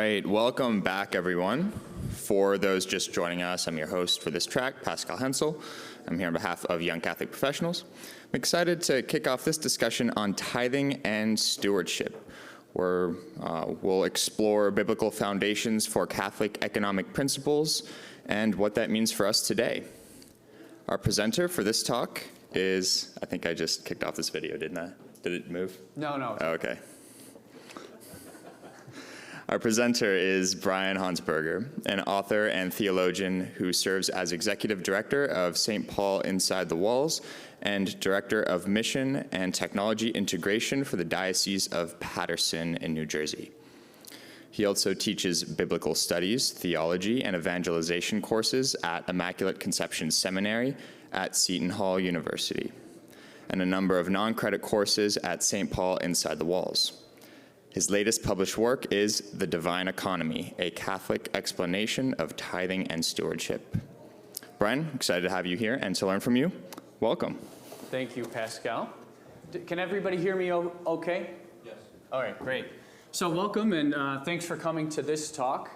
right, welcome back, everyone. For those just joining us, I'm your host for this track, Pascal Hensel. I'm here on behalf of Young Catholic Professionals. I'm excited to kick off this discussion on tithing and stewardship, where we'll explore biblical foundations for Catholic economic principles and what that means for us today. Our presenter for this talk is, I think I just kicked off this video, didn't I? Did it move? No. Oh, okay. Our presenter is Brian Honsberger, an author and theologian who serves as executive director of St. Paul Inside the Walls and director of mission and technology integration for the Diocese of Paterson in New Jersey. He also teaches biblical studies, theology, and evangelization courses at Immaculate Conception Seminary at Seton Hall University, and a number of non-credit courses at St. Paul Inside the Walls. His latest published work is The Divine Economy, a Catholic explanation of tithing and stewardship. Brian, excited to have you here and to learn from you. Welcome. Thank you, Pascal. Can everybody hear me okay? Yes. All right, great. So welcome and thanks for coming to this talk.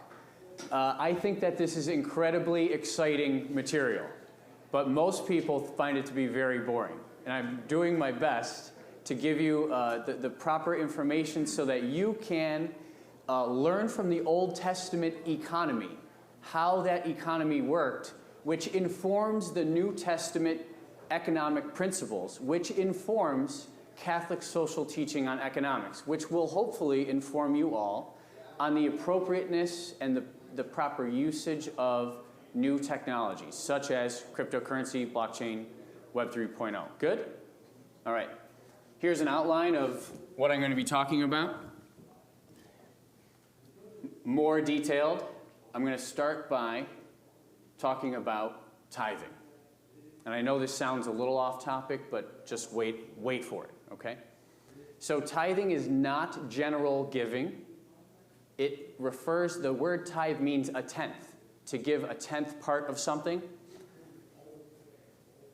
I think that this is incredibly exciting material, but most people find it to be very boring. And I'm doing my best to give you the proper information so that you can learn from the Old Testament economy, how that economy worked, which informs the New Testament economic principles, which informs Catholic social teaching on economics, which will hopefully inform you all on the appropriateness and the proper usage of new technologies, such as cryptocurrency, blockchain, Web 3.0. Good? All right. Here's an outline of what I'm going to be talking about. More detailed, I'm going to start by talking about tithing. And I know this sounds a little off topic, but just wait for it, okay? So tithing is not general giving. The word tithe means a tenth, to give a tenth part of something.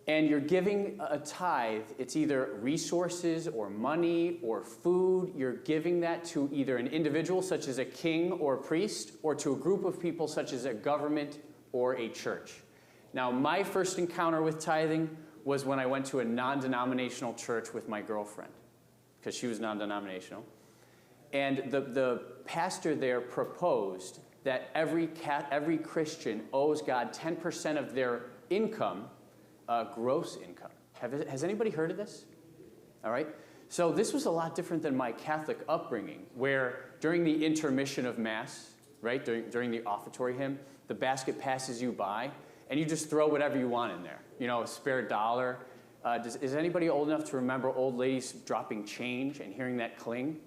And you're giving a tithe, it's either resources or money or food. You're giving that to either an individual, such as a king or a priest, or to a group of people, such as a government or a church. Now, my first encounter with tithing was when I went to a non-denominational church with my girlfriend, because she was non-denominational. And the pastor there proposed that every Christian owes God 10% of their income, gross income. Has anybody heard of this? All right. So this was a lot different than my Catholic upbringing, where during the intermission of Mass, right, during the offertory hymn, the basket passes you by, and you just throw whatever you want in there. You know, a spare dollar. Is anybody old enough to remember old ladies dropping change and hearing that cling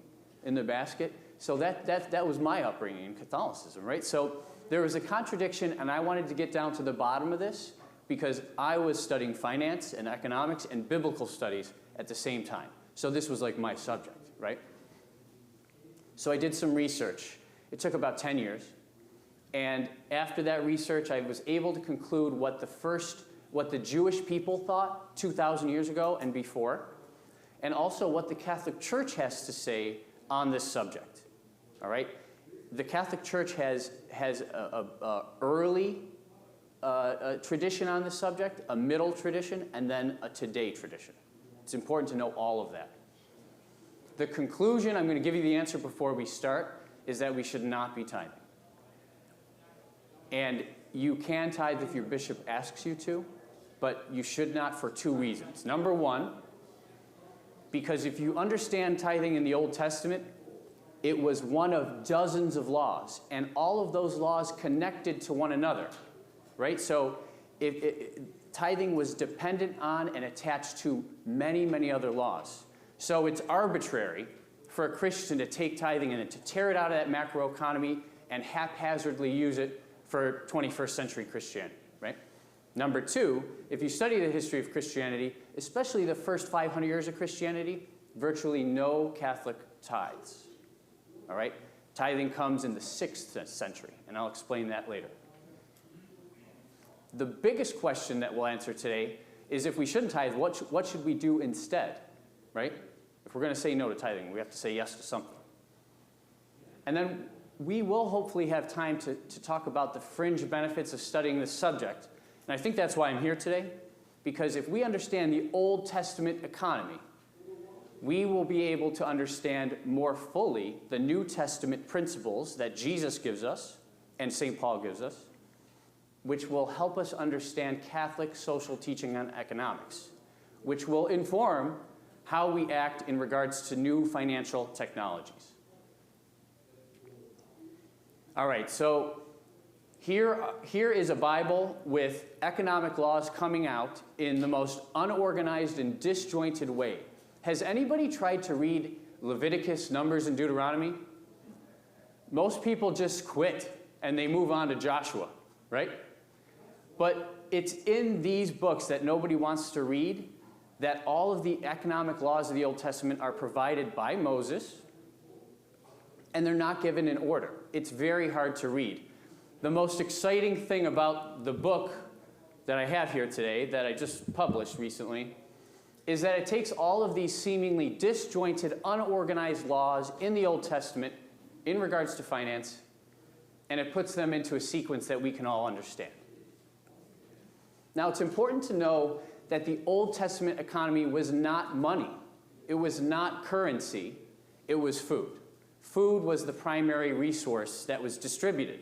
in the basket? So that was my upbringing in Catholicism, right? So there was a contradiction, and I wanted to get down to the bottom of this, because I was studying finance and economics and biblical studies at the same time. So this was like my subject, right? So I did some research. It took about 10 years. And after that research, I was able to conclude what the Jewish people thought 2,000 years ago and before, and also what the Catholic Church has to say on this subject, all right? The Catholic Church has a early a tradition on this subject, a middle tradition, and then a today tradition. It's important to know all of that. The conclusion, I'm going to give you the answer before we start, is that we should not be tithing. And you can tithe if your bishop asks you to, but you should not for two reasons. Number one, because if you understand tithing in the Old Testament, it was one of dozens of laws, and all of those laws connected to one another. Right? So tithing was dependent on and attached to many, many other laws. So it's arbitrary for a Christian to take tithing and to tear it out of that macroeconomy and haphazardly use it for 21st century Christianity. Right? Number two, if you study the history of Christianity, especially the first 500 years of Christianity, virtually no Catholic tithes. All right? Tithing comes in the 6th century, and I'll explain that later. The biggest question that we'll answer today is if we shouldn't tithe, what should we do instead, right? If we're going to say no to tithing, we have to say yes to something. And then we will hopefully have time to talk about the fringe benefits of studying this subject. And I think that's why I'm here today, because if we understand the Old Testament economy, we will be able to understand more fully the New Testament principles that Jesus gives us and St. Paul gives us, which will help us understand Catholic social teaching on economics, which will inform how we act in regards to new financial technologies. All right, so here is a Bible with economic laws coming out in the most unorganized and disjointed way. Has anybody tried to read Leviticus, Numbers, and Deuteronomy? Most people just quit and they move on to Joshua, right? But it's in these books that nobody wants to read that all of the economic laws of the Old Testament are provided by Moses, and they're not given in order. It's very hard to read. The most exciting thing about the book that I have here today, that I just published recently, is that it takes all of these seemingly disjointed, unorganized laws in the Old Testament in regards to finance, and it puts them into a sequence that we can all understand. Now, it's important to know that the Old Testament economy was not money. It was not currency. It was food. Food was the primary resource that was distributed.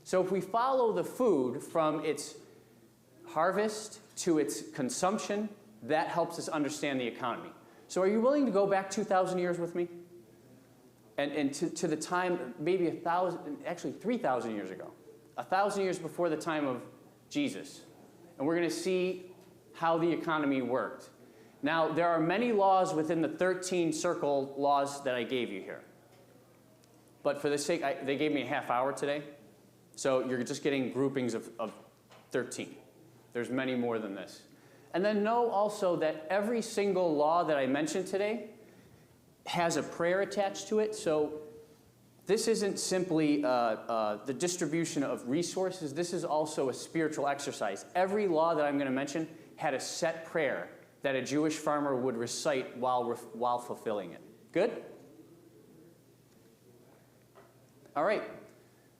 So if we follow the food from its harvest to its consumption, that helps us understand the economy. So are you willing to go back 2,000 years with me? And to the time, maybe 3,000 years ago. 1,000 years before the time of Jesus. And we're going to see how the economy worked. Now, there are many laws within the 13 circle laws that I gave you here. But for the sake, they gave me a half hour today. So you're just getting groupings of 13. There's many more than this. And then know also that every single law that I mentioned today has a prayer attached to it. So this isn't simply the distribution of resources. This is also a spiritual exercise. Every law that I'm going to mention had a set prayer that a Jewish farmer would recite while fulfilling it. Good? All right.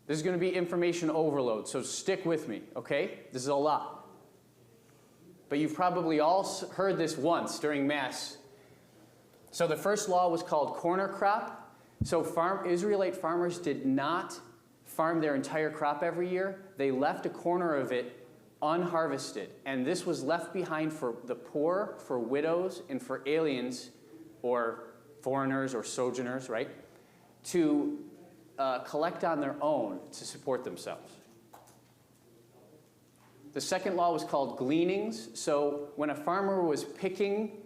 This is going to be information overload, so stick with me, okay? This is a lot. But you've probably all heard this once during Mass. So the first law was called corner crop. So Israelite farmers did not farm their entire crop every year. They left a corner of it unharvested. And this was left behind for the poor, for widows, and for aliens or foreigners or sojourners, right? To collect on their own to support themselves. The second law was called gleanings. So when a farmer was picking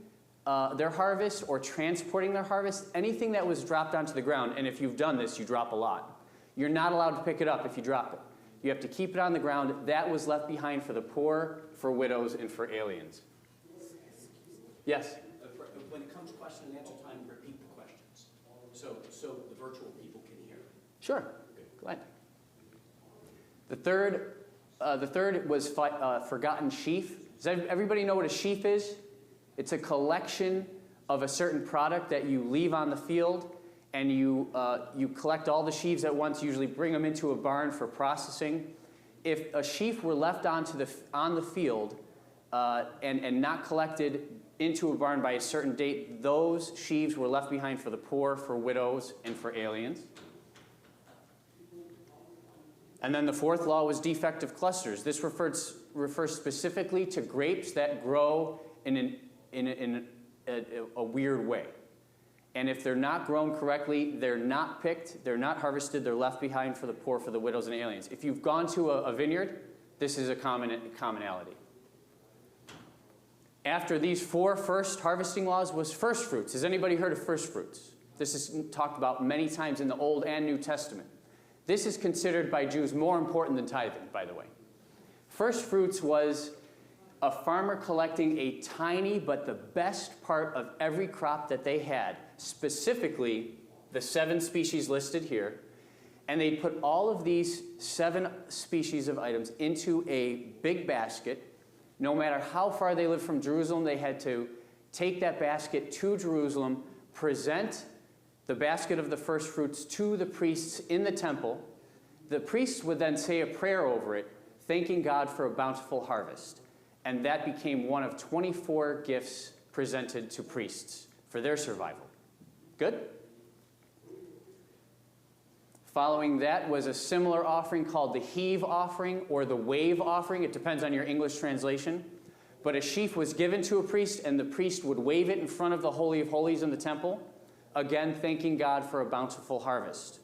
their harvest or transporting their harvest, anything that was dropped onto the ground, and if you've done this, you drop a lot. You're not allowed to pick it up if you drop it. You have to keep it on the ground. That was left behind for the poor, for widows, and for aliens. Yes? When it comes to question and answer time, repeat the questions so the virtual people can hear. Sure. Glad. The third was forgotten sheaf. Does everybody know what a sheaf is? It's a collection of a certain product that you leave on the field, and you collect all the sheaves at once, usually bring them into a barn for processing. If a sheaf were left on the field and not collected into a barn by a certain date, those sheaves were left behind for the poor, for widows, and for aliens. And then the fourth law was defective clusters. This refers specifically to grapes that grow in a weird way. And if they're not grown correctly, they're not picked, they're not harvested, they're left behind for the poor, for the widows, and aliens. If you've gone to a vineyard, this is a commonality. After these four first harvesting laws was first fruits. Has anybody heard of first fruits? This is talked about many times in the Old and New Testament. This is considered by Jews more important than tithing, by the way. First fruits was a farmer collecting a tiny but the best part of every crop that they had, specifically the 7 species listed here, and they'd put all of these 7 species of items into a big basket. No matter how far they lived from Jerusalem, they had to take that basket to Jerusalem, present the basket of the first fruits to the priests in the temple. The priests would then say a prayer over it, thanking God for a bountiful harvest. And that became one of 24 gifts presented to priests for their survival. Good? Following that was a similar offering called the heave offering or the wave offering. It depends on your English translation. But a sheaf was given to a priest, and the priest would wave it in front of the Holy of Holies in the temple, again, thanking God for a bountiful harvest.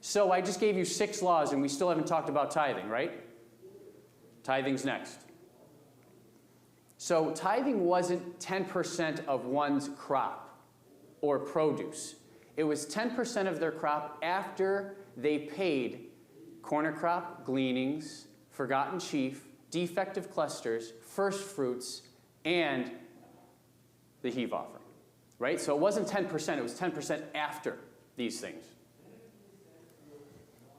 So I just gave you 6 laws, and we still haven't talked about tithing, right? Tithing's next. So tithing wasn't 10% of one's crop or produce. It was 10% of their crop after they paid corner crop, gleanings, forgotten sheaf, defective clusters, first fruits, and the heave offering, right? So it wasn't 10%, it was 10% after these things.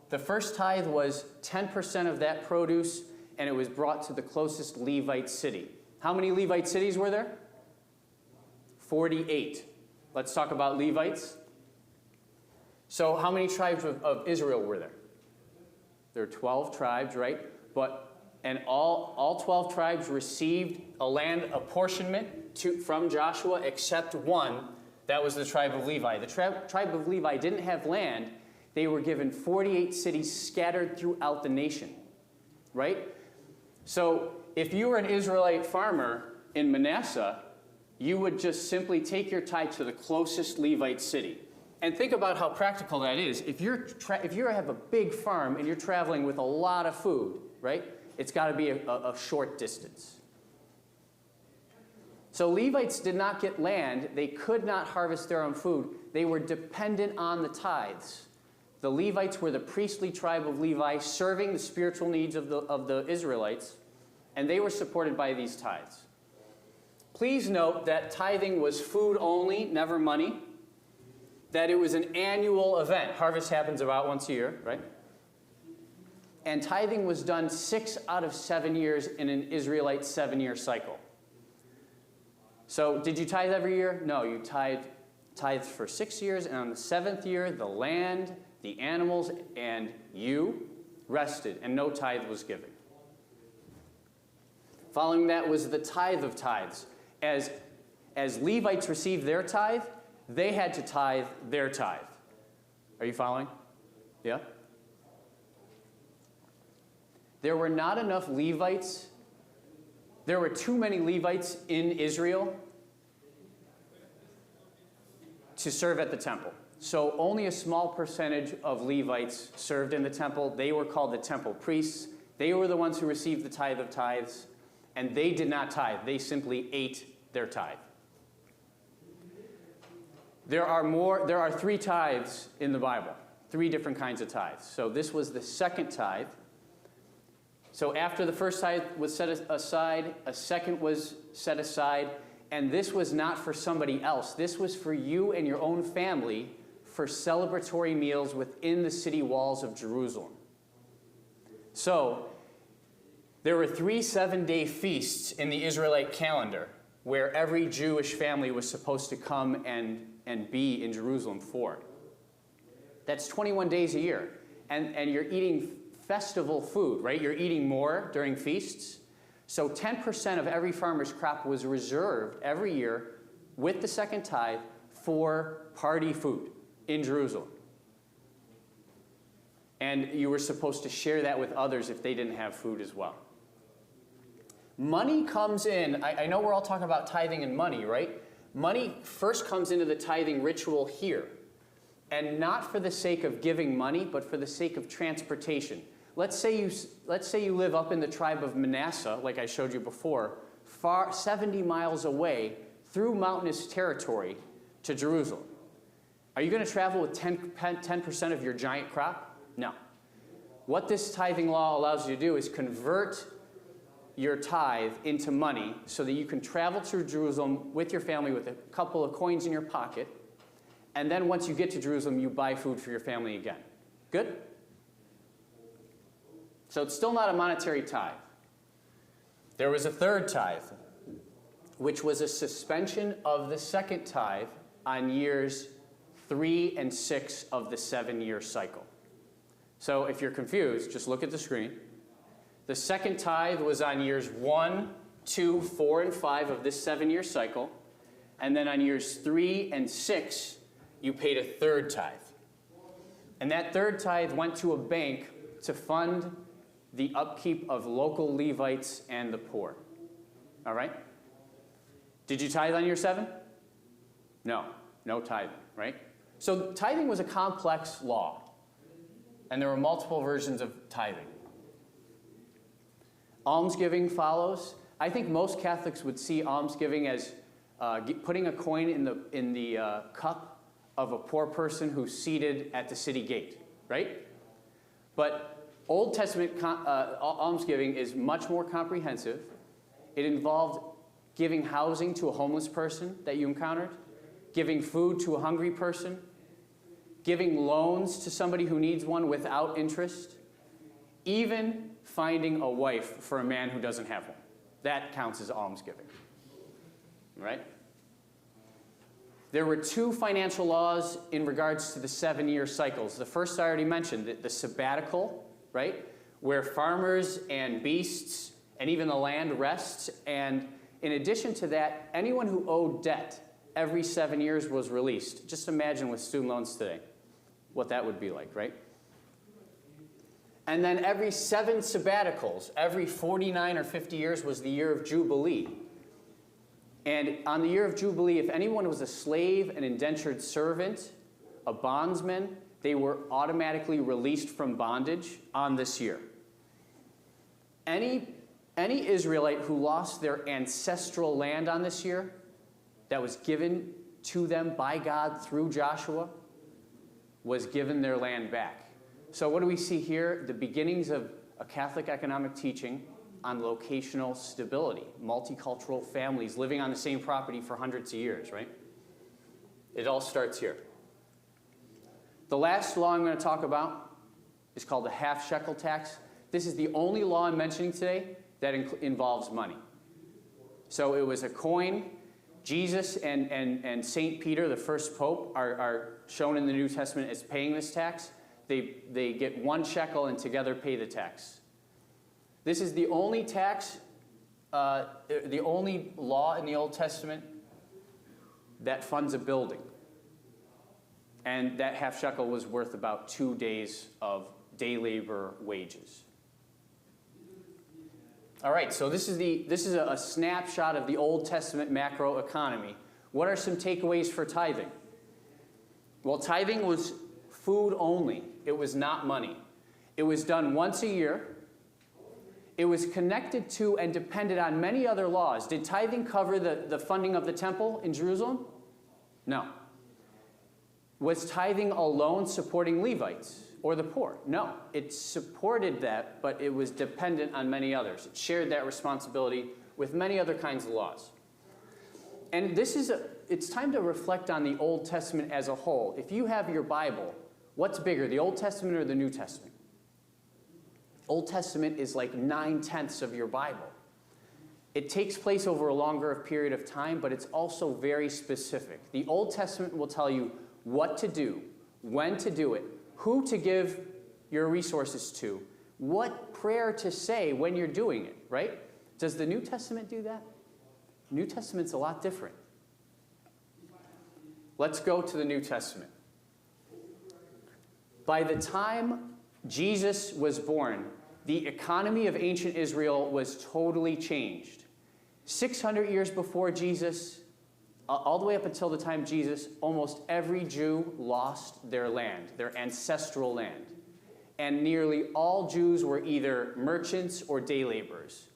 The first tithe was 10% of that produce, and it was brought to the closest Levite city. How many Levite cities were there? 48. Let's talk about Levites. So how many tribes of Israel were there? There are 12 tribes, right? And all 12 tribes received a land apportionment from Joshua except one. That was the tribe of Levi. The tribe of Levi didn't have land. They were given 48 cities scattered throughout the nation, right? So if you were an Israelite farmer in Manasseh, you would just simply take your tithe to the closest Levite city. And think about how practical that is. If you have a big farm and you're traveling with a lot of food, right? It's got to be a short distance. So Levites did not get land. They could not harvest their own food. They were dependent on the tithes. The Levites were the priestly tribe of Levi, serving the spiritual needs of the Israelites, and they were supported by these tithes. Please note that tithing was food only, never money. That it was an annual event. Harvest happens about once a year, right? And tithing was done 6 out of 7 years in an Israelite 7-year cycle. So did you tithe every year? No, you tithed for 6 years, and on the 7th year, the land, the animals, and you rested, and no tithe was given. Following that was the tithe of tithes. As Levites received their tithe, they had to tithe their tithe. Are you following? Yeah? There were not enough Levites. There were too many Levites in Israel to serve at the temple. So only a small percentage of Levites served in the temple. They were called the temple priests. They were the ones who received the tithe of tithes, and they did not tithe. They simply ate their tithe. There are 3 tithes in the Bible, 3 different kinds of tithes. So this was the second tithe. So after the first tithe was set aside, a second was set aside, and this was not for somebody else. This was for you and your own family for celebratory meals within the city walls of Jerusalem. So there were 3 7-day feasts in the Israelite calendar where every Jewish family was supposed to come and be in Jerusalem for. That's 21 days a year. And you're eating festival food, right? You're eating more during feasts. So 10% of every farmer's crop was reserved every year with the second tithe for party food in Jerusalem. And you were supposed to share that with others if they didn't have food as well. Money comes in. I know we're all talking about tithing and money, right? Money first comes into the tithing ritual here. And not for the sake of giving money, but for the sake of transportation. Let's say you live up in the tribe of Manasseh, like I showed you before, 70 miles away through mountainous territory to Jerusalem. Are you going to travel with 10% of your giant crop? No. What this tithing law allows you to do is convert your tithe into money so that you can travel to Jerusalem with your family with a couple of coins in your pocket, and then once you get to Jerusalem, you buy food for your family again. Good? So it's still not a monetary tithe. There was a third tithe, which was a suspension of the second tithe on years 3 and 6 of the 7-year cycle. So if you're confused, just look at the screen. The second tithe was on years 1, 2, 4, and 5 of this 7-year cycle. And then on years 3 and 6, you paid a third tithe. And that third tithe went to a bank to fund the upkeep of local Levites and the poor. All right? Did you tithe on year 7? No. No tithing, right? So tithing was a complex law. And there were multiple versions of tithing. Almsgiving follows. I think most Catholics would see almsgiving as putting a coin in the cup of a poor person who's seated at the city gate, right? But Old Testament almsgiving is much more comprehensive. It involved giving housing to a homeless person that you encountered, giving food to a hungry person, giving loans to somebody who needs one without interest, even finding a wife for a man who doesn't have one. That counts as almsgiving, right? There were 2 financial laws in regards to the 7-year cycles. The first I already mentioned, the sabbatical, right? Where farmers and beasts and even the land rests. And in addition to that, anyone who owed debt every 7 years was released. Just imagine with student loans today what that would be like, right? And then every 7 sabbaticals, every 49 or 50 years was the year of Jubilee. And on the year of Jubilee, if anyone was a slave, an indentured servant, a bondsman, they were automatically released from bondage on this year. Any Israelite who lost their ancestral land on this year that was given to them by God through Joshua was given their land back. So what do we see here? The beginnings of a Catholic economic teaching on locational stability, multicultural families living on the same property for hundreds of years, right? It all starts here. The last law I'm going to talk about is called the half shekel tax. This is the only law I'm mentioning today that involves money. So it was a coin. Jesus and St. Peter, the first pope, are shown in the New Testament as paying this tax. They get 1 shekel and together pay the tax. This is the only tax, the only law in the Old Testament that funds a building. And that half shekel was worth about 2 days of day labor wages. All right, so this is a snapshot of the Old Testament macroeconomy. What are some takeaways for tithing? Well, tithing was food only. It was not money. It was done once a year. It was connected to and depended on many other laws. Did tithing cover the funding of the temple in Jerusalem? No. Was tithing alone supporting Levites or the poor? No. It supported that, but it was dependent on many others. It shared that responsibility with many other kinds of laws. And it's time to reflect on the Old Testament as a whole. If you have your Bible, what's bigger, the Old Testament or the New Testament? Old Testament is like 9/10 of your Bible. It takes place over a longer period of time, but it's also very specific. The Old Testament will tell you what to do, when to do it, who to give your resources to, what prayer to say when you're doing it, right? Does the New Testament do that? New Testament's a lot different. Let's go to the New Testament. By the time Jesus was born, the economy of ancient Israel was totally changed. 600 years before Jesus, all the way up until the time of Jesus, almost every Jew lost their land, their ancestral land. And nearly all Jews were either merchants or day laborers.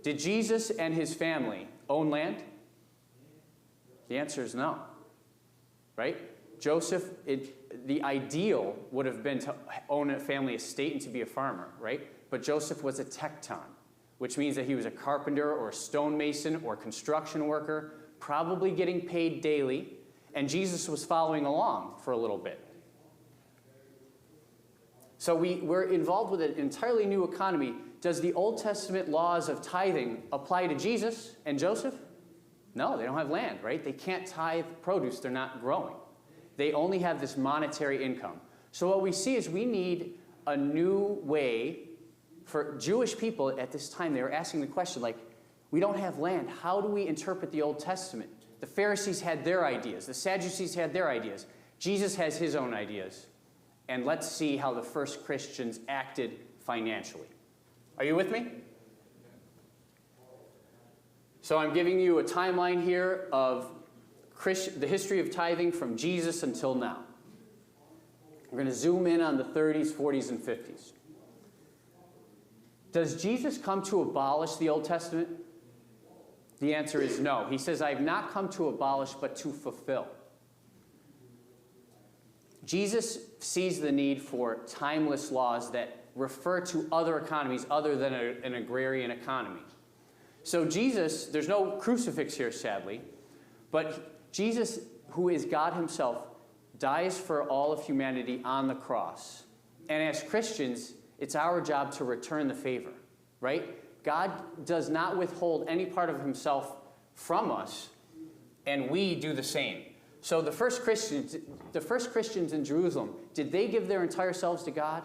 Did Jesus and his family own land? The answer is no. Right? Joseph, the ideal would have been to own a family estate and to be a farmer, right? But Joseph was a tekton, which means that he was a carpenter or a stonemason or construction worker, probably getting paid daily, and Jesus was following along for a little bit. So we're involved with an entirely new economy. Does the Old Testament laws of tithing apply to Jesus and Joseph? No, they don't have land, right? They can't tithe produce they're not growing. They only have this monetary income. So what we see is we need a new way for Jewish people at this time. They were asking the question, like, we don't have land. How do we interpret the Old Testament? The Pharisees had their ideas. The Sadducees had their ideas. Jesus has his own ideas. And let's see how the first Christians acted financially. Are you with me? So I'm giving you a timeline here of the history of tithing from Jesus until now. We're going to zoom in on the 30s, 40s, and 50s. Does Jesus come to abolish the Old Testament? The answer is no. He says, I have not come to abolish, but to fulfill. Jesus sees the need for timeless laws that refer to other economies other than an agrarian economy. So Jesus, there's no crucifix here, sadly, but Jesus, who is God himself, dies for all of humanity on the cross. And as Christians, it's our job to return the favor, right? God does not withhold any part of himself from us, and we do the same. So the first Christians in Jerusalem, did they give their entire selves to God?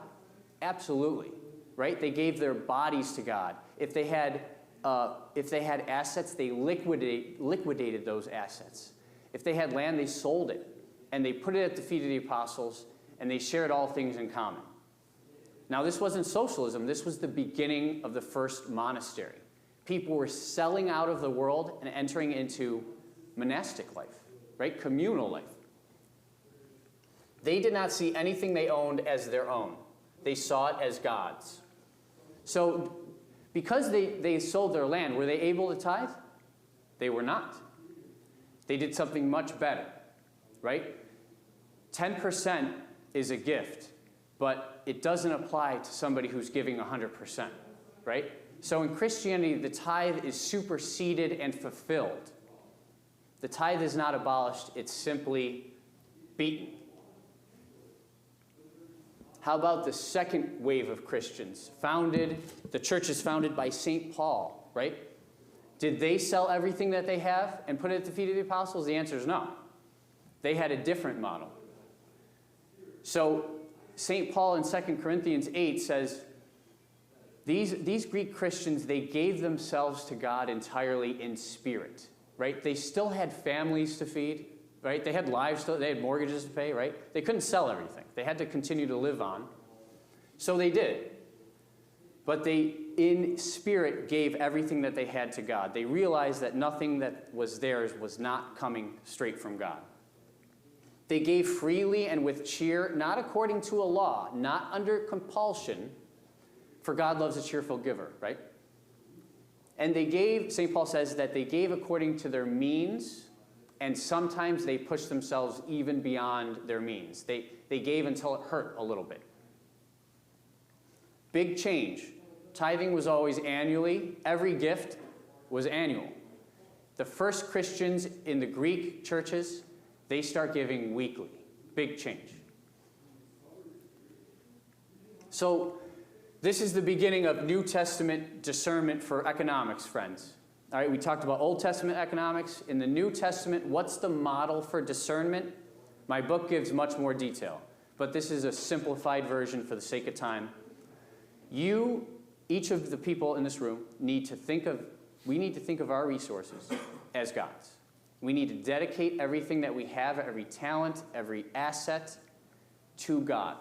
Absolutely, right? They gave their bodies to God. If they had assets, they liquidated those assets. If they had land, they sold it, and they put it at the feet of the apostles, and they shared all things in common. Now, this wasn't socialism. This was the beginning of the first monastery. People were selling out of the world and entering into monastic life, right? Communal life. They did not see anything they owned as their own. They saw it as God's. So because they sold their land, were they able to tithe? They were not. They did something much better, right? 10% is a gift, but it doesn't apply to somebody who's giving 100%, right? So in Christianity, the tithe is superseded and fulfilled. The tithe is not abolished, it's simply beaten. How about the second wave of Christians? The church is founded by St. Paul, right? Did they sell everything that they have and put it at the feet of the apostles? The answer is no. They had a different model. So St. Paul in 2 Corinthians 8 says, these Greek Christians, they gave themselves to God entirely in spirit, right? They still had families to feed, right? They had lives, they had mortgages to pay, right? They couldn't sell everything. They had to continue to live on. So they did. But they, in spirit, gave everything that they had to God. They realized that nothing that was theirs was not coming straight from God. They gave freely and with cheer, not according to a law, not under compulsion, for God loves a cheerful giver, right? And they gave, St. Paul says, that they gave according to their means, and sometimes they pushed themselves even beyond their means. They gave until it hurt a little bit. Big change. Tithing was always annually. Every gift was annual. The first Christians in the Greek churches, they start giving weekly. Big change. So this is the beginning of New Testament discernment for economics, friends. All right, we talked about Old Testament economics. In the New Testament, what's the model for discernment? My book gives much more detail, but this is a simplified version for the sake of time. Each of the people in this room, we need to think of our resources as God's. We need to dedicate everything that we have, every talent, every asset, to God.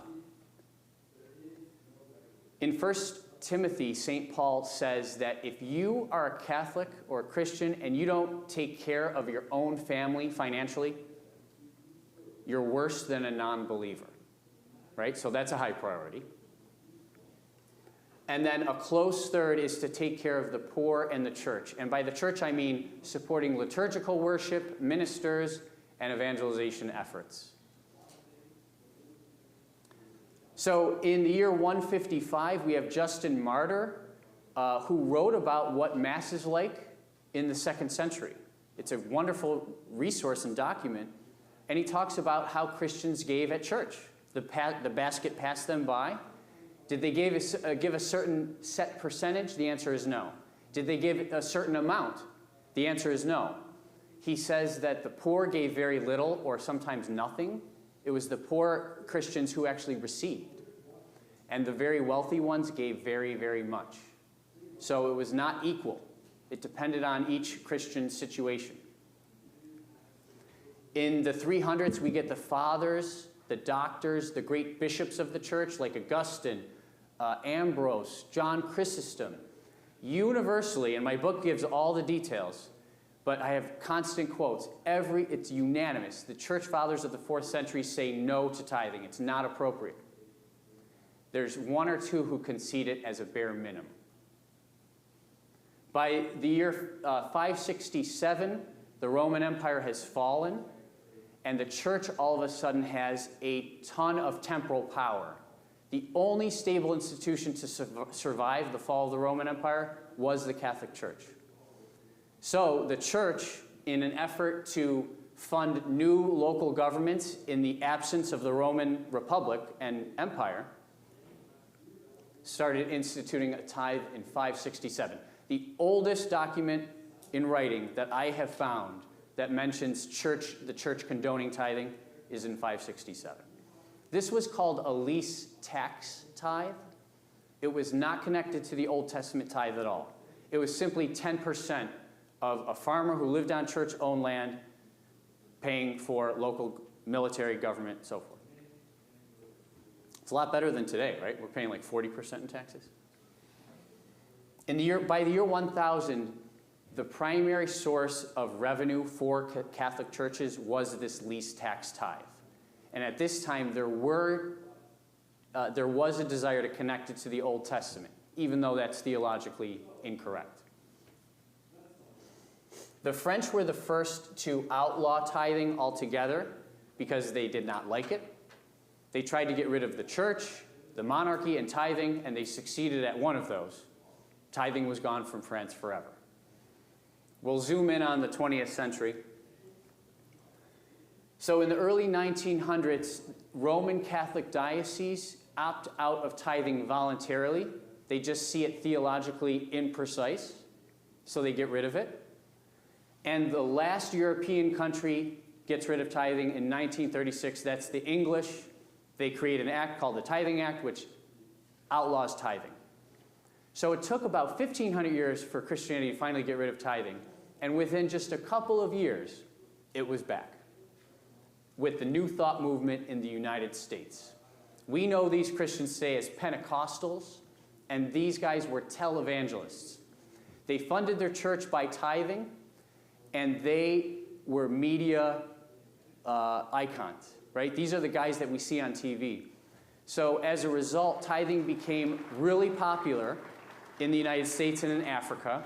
In 1 Timothy, St. Paul says that if you are a Catholic or a Christian and you don't take care of your own family financially, you're worse than a non-believer, right? So that's a high priority. And then a close third is to take care of the poor and the church. And by the church, I mean supporting liturgical worship, ministers, and evangelization efforts. So in the year 155, we have Justin Martyr, who wrote about what Mass is like in the 2nd century. It's a wonderful resource and document. And he talks about how Christians gave at church. The basket passed them by. Did they give a certain set percentage? The answer is no. Did they give a certain amount? The answer is no. He says that the poor gave very little or sometimes nothing, It was the poor Christians who actually received. And the very wealthy ones gave very, very much. So it was not equal. It depended on each Christian situation. In the 300s, we get the fathers, the doctors, the great bishops of the church, like Augustine, Ambrose, John Chrysostom. Universally, and my book gives all the details, but I have constant quotes. It's unanimous. The church fathers of the 4th century say no to tithing. It's not appropriate. There's one or two who concede it as a bare minimum. By the year 567, the Roman Empire has fallen, and the church all of a sudden has a ton of temporal power. The only stable institution to survive the fall of the Roman Empire was the Catholic Church. So the church, in an effort to fund new local governments in the absence of the Roman Republic and Empire, started instituting a tithe in 567. The oldest document in writing that I have found that mentions the church condoning tithing is in 567. This was called a lease tax tithe. It was not connected to the Old Testament tithe at all. It was simply 10% of a farmer who lived on church-owned land paying for local military, government, and so forth. It's a lot better than today, right? We're paying like 40% in taxes. By the year 1000, the primary source of revenue for Catholic churches was this lease tax tithe. And at this time, there was a desire to connect it to the Old Testament, even though that's theologically incorrect. The French were the first to outlaw tithing altogether because they did not like it. They tried to get rid of the church, the monarchy, and tithing, and they succeeded at one of those. Tithing was gone from France forever. We'll zoom in on the 20th century. So in the early 1900s, Roman Catholic dioceses opt out of tithing voluntarily. They just see it theologically imprecise, so they get rid of it. And the last European country gets rid of tithing in 1936. That's the English. They create an act called the Tithing Act, which outlaws tithing. So it took about 1,500 years for Christianity to finally get rid of tithing. And within just a couple of years, it was back with the New Thought movement in the United States. We know these Christians today as Pentecostals, and these guys were televangelists. They funded their church by tithing, and they were media icons, right? These are the guys that we see on TV. So as a result, tithing became really popular in the United States and in Africa.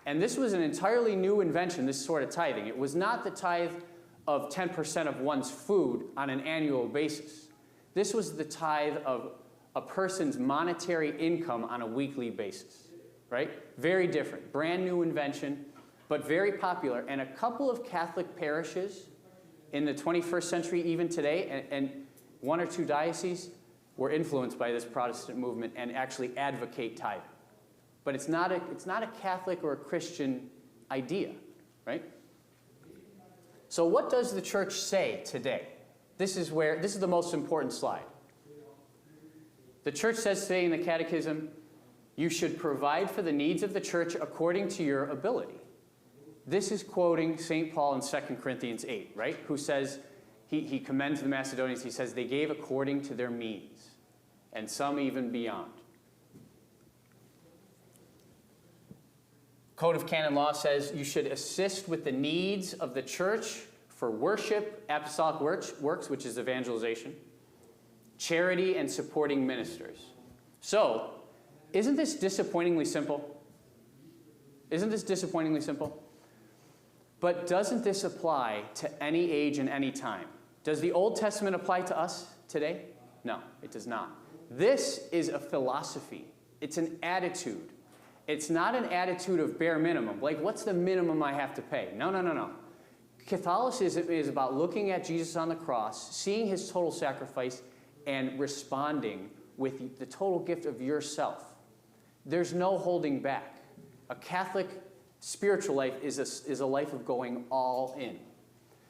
And this was an entirely new invention, this sort of tithing. It was not the tithe of 10% of one's food on an annual basis. This was the tithe of a person's monetary income on a weekly basis, right? Very different, brand new invention, but very popular. And a couple of Catholic parishes in the 21st century, even today, and one or two dioceses were influenced by this Protestant movement and actually advocate tithing. But it's not a Catholic or a Christian idea, right? So what does the church say today? This is the most important slide. The church says today in the Catechism, you should provide for the needs of the church according to your ability. This is quoting St. Paul in 2 Corinthians 8, right? Who says, he commends the Macedonians, he says, they gave according to their means, and some even beyond. Code of Canon Law says you should assist with the needs of the church for worship, apostolic works, which is evangelization, charity, and supporting ministers. So, isn't this disappointingly simple? Isn't this disappointingly simple? But doesn't this apply to any age and any time? Does the Old Testament apply to us today? No, it does not. This is a philosophy. It's an attitude. It's not an attitude of bare minimum. Like, what's the minimum I have to pay? No. Catholicism is about looking at Jesus on the cross, seeing his total sacrifice, and responding with the total gift of yourself. There's no holding back. A Catholic spiritual life is a life of going all in.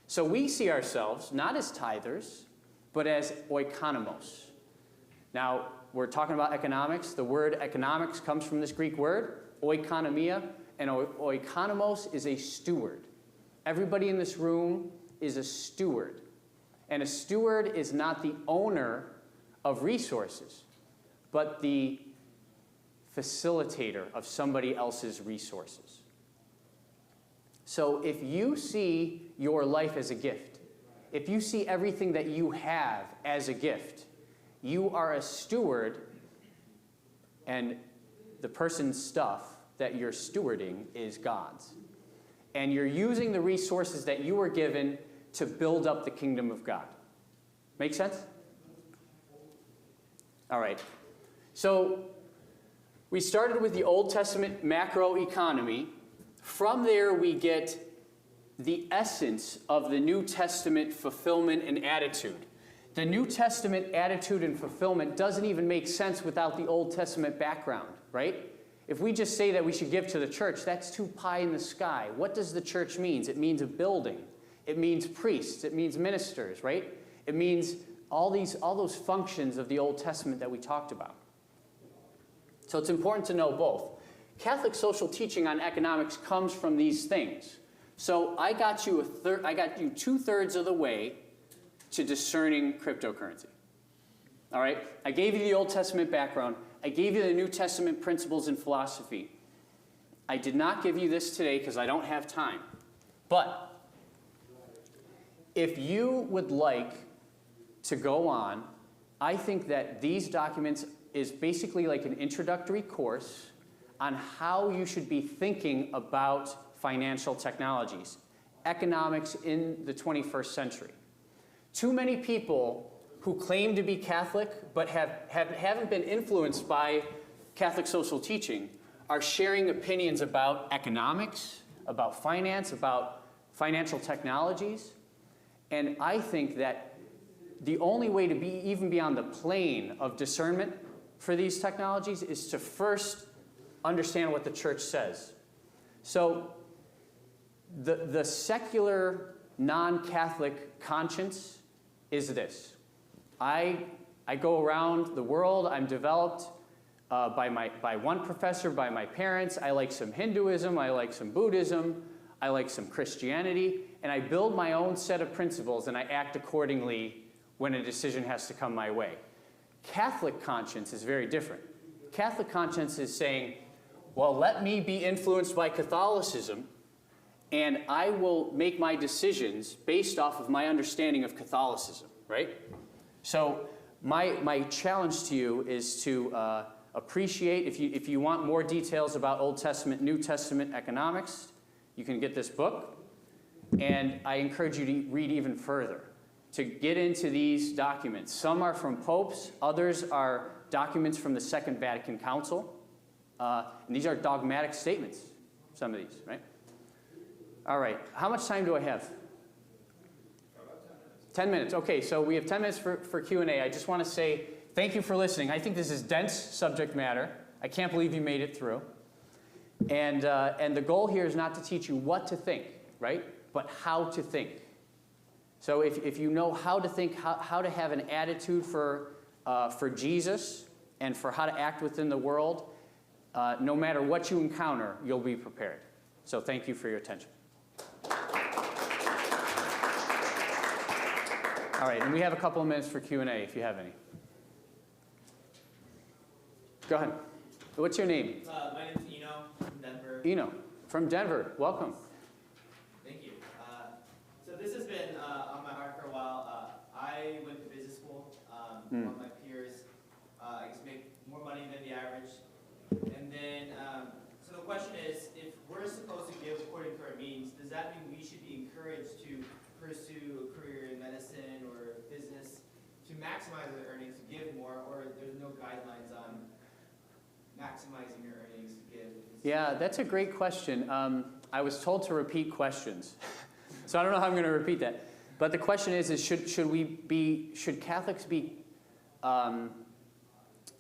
So we see ourselves not as tithers, but as oikonomos. Now, we're talking about economics. The word economics comes from this Greek word, oikonomia, and oikonomos is a steward. Everybody in this room is a steward. And a steward is not the owner of resources, but the facilitator of somebody else's resources. So if you see your life as a gift, if you see everything that you have as a gift, you are a steward, and the person's stuff that you're stewarding is God's. And you're using the resources that you were given to build up the kingdom of God. Make sense? All right. So we started with the Old Testament macroeconomy. From there, we get the essence of the New Testament fulfillment and attitude. The New Testament attitude and fulfillment doesn't even make sense without the Old Testament background, right? If we just say that we should give to the church, that's too pie in the sky. What does the church mean? It means a building. It means priests. It means ministers, right? It means all those functions of the Old Testament that we talked about. So it's important to know both. Catholic social teaching on economics comes from these things. So I got you 2/3 of the way to discerning cryptocurrency. All right? I gave you the Old Testament background. I gave you the New Testament principles and philosophy. I did not give you this today because I don't have time. But if you would like to go on, I think that these documents is basically like an introductory course on how you should be thinking about financial technologies, economics in the 21st century. Too many people who claim to be Catholic but haven't been influenced by Catholic social teaching are sharing opinions about economics, about finance, about financial technologies. And I think that the only way to even be on the plane of discernment for these technologies is to first understand what the church says. So the secular non-Catholic conscience is this. I go around the world. I'm developed by one professor, by my parents. I like some Hinduism. I like some Buddhism. I like some Christianity. And I build my own set of principles, and I act accordingly when a decision has to come my way. Catholic conscience is very different. Catholic conscience is saying, well, let me be influenced by Catholicism, and I will make my decisions based off of my understanding of Catholicism, right? So my challenge to you is to appreciate, if you want more details about Old Testament, New Testament economics, you can get this book. And I encourage you to read even further, to get into these documents. Some are from popes. Others are documents from the Second Vatican Council. And these are dogmatic statements, some of these, right? All right. How much time do I have? 10 minutes. Okay, so we have 10 minutes for Q&A. I just want to say thank you for listening. I think this is dense subject matter. I can't believe you made it through. And the goal here is not to teach you what to think, right? But how to think. So if you know how to think, how to have an attitude for Jesus and for how to act within the world, no matter what you encounter, you'll be prepared. So thank you for your attention. All right, and we have a couple of minutes for Q&A if you have any. Go ahead. What's your name? My name's Eno from Denver. Eno from Denver. Welcome. Thank you. So this has been on my heart for a while. I went to business school. One of my peers, I guess, make more money than the average. And then, so the question is, if we're supposed to give according to our means, does that mean we should be encouraged to pursue a career in medicine or business to maximize our earnings, to give more, or there's no guidelines on maximizing your earnings to give? Yeah, that's a great question. I was told to repeat questions, so I don't know how I'm going to repeat that. But the question is should Catholics be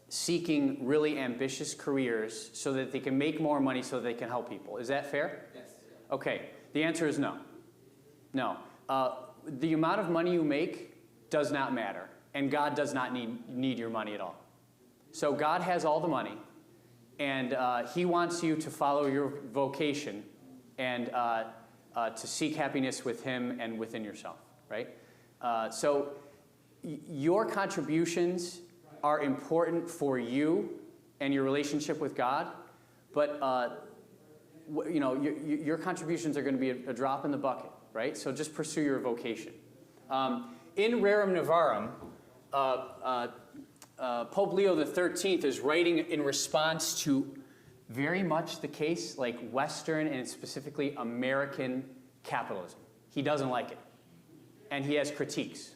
seeking really ambitious careers so that they can make more money so that they can help people? Is that fair? Yes. Okay. The answer is no. No. The amount of money you make does not matter. and God does not need your money at all. So God has all the money, and he wants you to follow your vocation and to seek happiness with him and within yourself, right? So your contributions are important for you and your relationship with God, but your contributions are going to be a drop in the bucket, right? So just pursue your vocation. In Rerum Novarum, Pope Leo XIII is writing in response to very much the case like Western and specifically American capitalism. He doesn't like it, and he has critiques.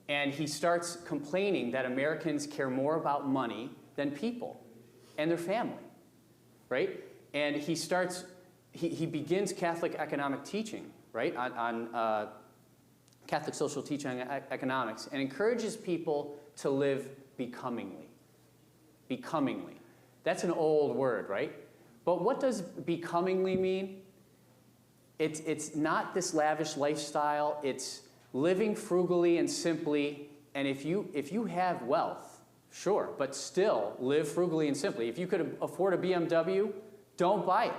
And he starts complaining that Americans care more about money than people and their family, right? And he begins Catholic economic teaching, right, on Catholic social teaching on economics, and encourages people to live becomingly. Becomingly. That's an old word, right? But what does becomingly mean? It's not this lavish lifestyle. It's living frugally and simply. And if you have wealth, sure, but still live frugally and simply. If you could afford a BMW, don't buy it,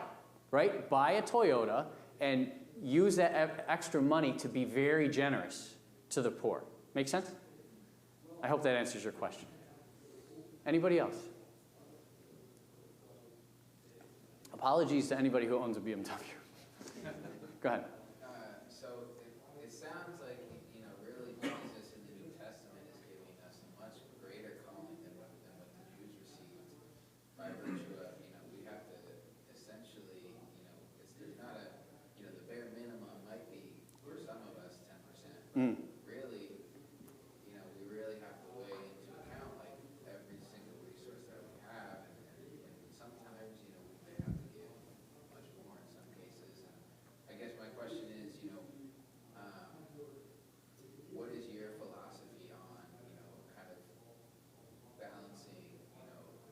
right? Buy a Toyota and use that extra money to be very generous to the poor. Make sense? I hope that answers your question. Anybody else? Apologies to anybody who owns a BMW. Go ahead. So it sounds like, really Jesus in the New Testament is giving us a much greater calling than what the Jews received by virtue of, we have to essentially, there's not a, the bare minimum might be for some of us 10%. Really, we really have to weigh into account like every single resource that we have, and sometimes, we may have to give much more in some cases. And I guess my question is, what is your philosophy on, kind of balancing,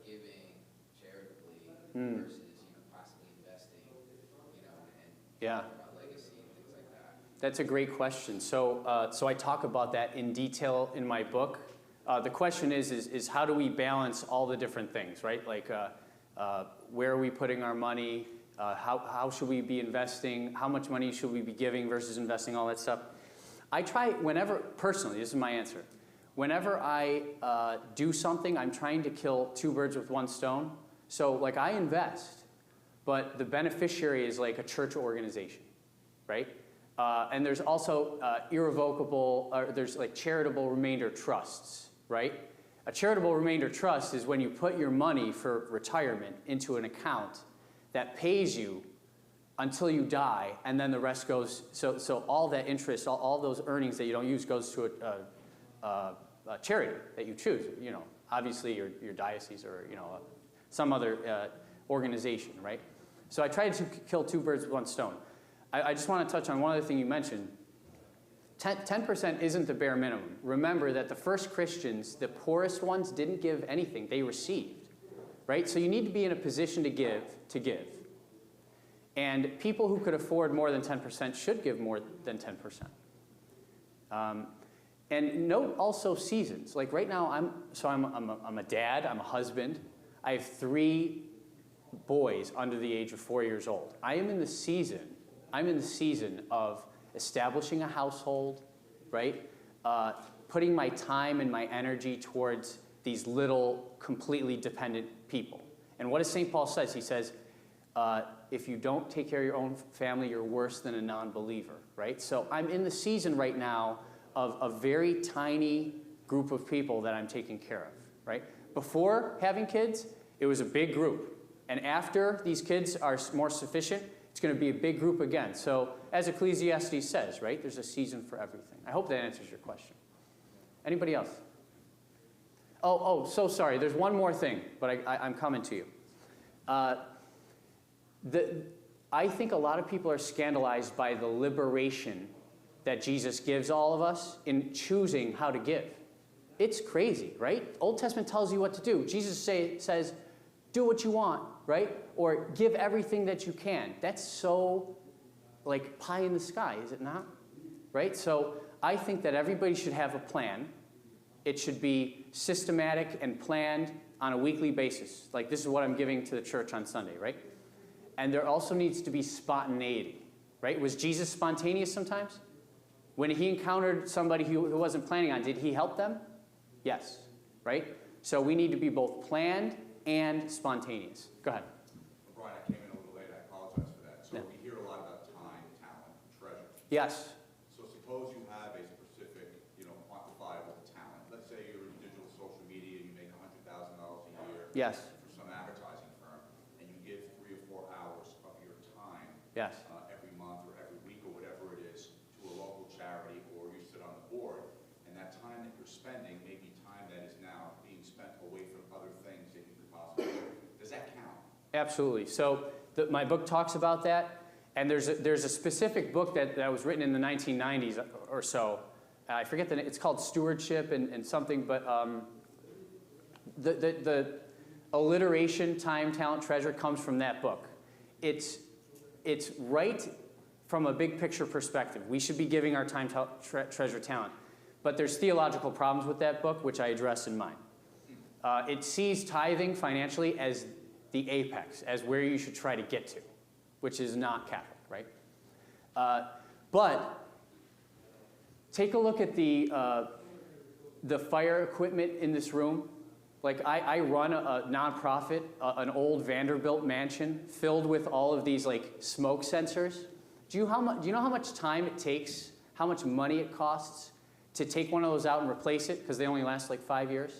giving charitably versus, possibly investing, and Yeah. about legacy and things like that? That's a great question. So I talk about that in detail in my book. The question is how do we balance all the different things, right? Like where are we putting our money? How should we be investing? How much money should we be giving versus investing, all that stuff? I try whenever, personally, this is my answer. Whenever I do something, I'm trying to kill two birds with one stone. So like I invest, but the beneficiary is like a church organization, right? And there's also there's like charitable remainder trusts, right? A charitable remainder trust is when you put your money for retirement into an account that pays you until you die, and then the rest goes, so all that interest, all those earnings that you don't use goes to a charity that you choose, obviously your diocese or, some other organization, right? So I try to kill two birds with one stone. I just want to touch on one other thing you mentioned. 10% isn't the bare minimum. Remember that the first Christians, the poorest ones, didn't give anything. They received, right? So you need to be in a position to give. And people who could afford more than 10% should give more than 10%. And note also seasons. Like right now, I'm a dad, I'm a husband. I have 3 boys under the age of 4 years old. I'm in the season of establishing a household, right? Putting my time and my energy towards these little, completely dependent people. And what does St. Paul says? He says, if you don't take care of your own family, you're worse than a non-believer, right? So I'm in the season right now of a very tiny group of people that I'm taking care of, right? Before having kids, it was a big group. And after these kids are more sufficient, it's going to be a big group again. So as Ecclesiastes says, right, there's a season for everything. I hope that answers your question. Anybody else? Oh, so sorry. There's one more thing, but I'm coming to you. I think a lot of people are scandalized by the liberation that Jesus gives all of us in choosing how to give. It's crazy, right? Old Testament tells you what to do. Jesus says, do what you want, right? Or give everything that you can. That's so like pie in the sky, is it not? Right? So I think that everybody should have a plan It should be systematic and planned on a weekly basis. Like, this is what I'm giving to the church on Sunday, right? And there also needs to be spontaneity, right? Was Jesus spontaneous sometimes? When he encountered somebody who wasn't planning on, did he help them? Yes, right? So we need to be both planned and spontaneous. Go ahead. Brian, I came in a little late. I apologize for that. So Yeah. we hear a lot about time, talent, and treasure. Yes. So suppose you have a specific, quantifiable talent. Let's say you're in digital social media, you make $100,000 a year Yes. for some advertising firm, and you give 3 or 4 hours of your time Yes. every month or every week or whatever it is to a local charity, or you sit on the board, and that time that you're spending may be time that is now being spent away from other things that you could possibly do. Does that count? Absolutely. So my book talks about that, and there's a specific book that was written in the 1990s or so. I forget the name. It's called Stewardship and something, but the alliteration, time, talent, treasure, comes from that book. It's right from a big picture perspective. We should be giving our time, treasure, talent. But there's theological problems with that book, which I address in mine. It sees tithing financially as the apex, as where you should try to get to, which is not Catholic, right? But take a look at the fire equipment in this room. Like, I run a nonprofit, an old Vanderbilt mansion filled with all of these like smoke sensors. Do you know how much time it takes, how much money it costs to take one of those out and replace it, because they only last like 5 years?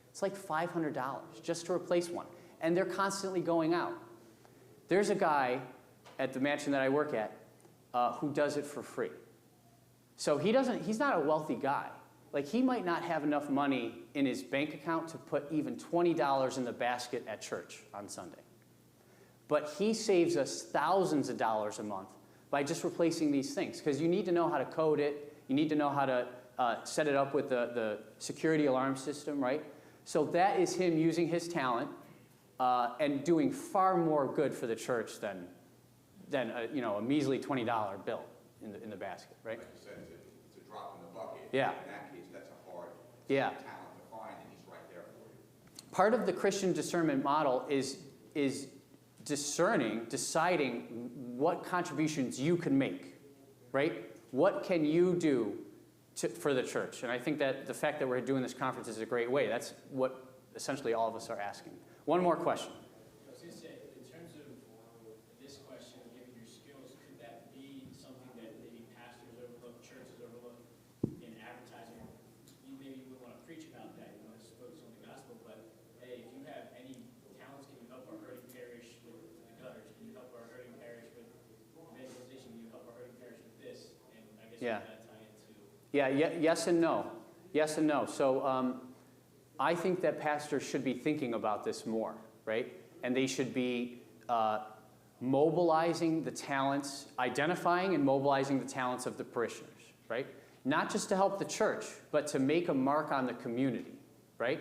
It's like $500 just to replace one. And they're constantly going out. There's a guy at the mansion that I work at who does it for free. So he's not a wealthy guy. Like, he might not have enough money in his bank account to put even $20 in the basket at church on Sunday. But he saves us thousands of dollars a month by just replacing these things, because you need to know how to code it. You need to know how to set it up with the security alarm system, right? So that is him using his talent and doing far more good for the church than a measly $20 bill in the basket, right? Like you said, it's a drop in the bucket. Yeah. In that case, that's a hard talent to find, and he's right there for you. Part of the Christian discernment model is deciding what contributions you can make, right? What can you do for the church? And I think that the fact that we're doing this conference is a great way. That's what essentially all of us are asking. One more question. I was going to say, in terms of this question, given your skills, could that be something that maybe pastors overlook, churches overlook in advertising? You maybe would want to preach about that. You want to focus on the gospel, but hey, if you have any talents, can you help our hurting parish with the gutters? Can you help our hurting parish with evangelization? Can you help our hurting parish with this? And I guess Yeah. that tie into... Yeah, yes and no. Yes and no. So I think that pastors should be thinking about this more, right? And they should be mobilizing the talents, identifying and mobilizing the talents of the parishioners, right? Not just to help the church, but to make a mark on the community, right?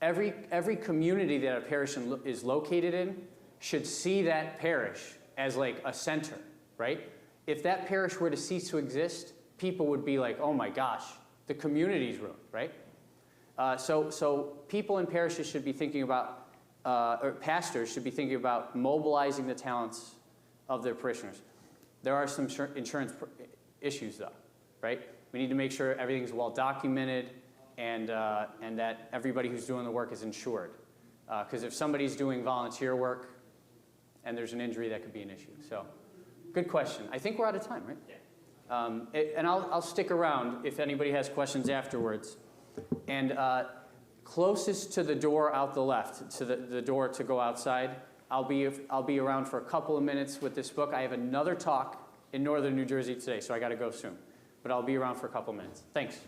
Every community that a parish is located in should see that parish as like a center, right? If that parish were to cease to exist, people would be like, oh my gosh, the community's ruined, right? So people in parishes should be thinking about, or pastors should be thinking about mobilizing the talents of their parishioners. There are some insurance issues though, right? We need to make sure everything's well documented and that everybody who's doing the work is insured. Because if somebody's doing volunteer work and there's an injury, that could be an issue. So, good question. I think we're out of time, right? Yeah. And I'll stick around if anybody has questions afterwards. And closest to the door out the left, to the door to go outside, I'll be around for a couple of minutes with this book. I have another talk in northern New Jersey today, so I got to go soon. But I'll be around for a couple of minutes. Thanks.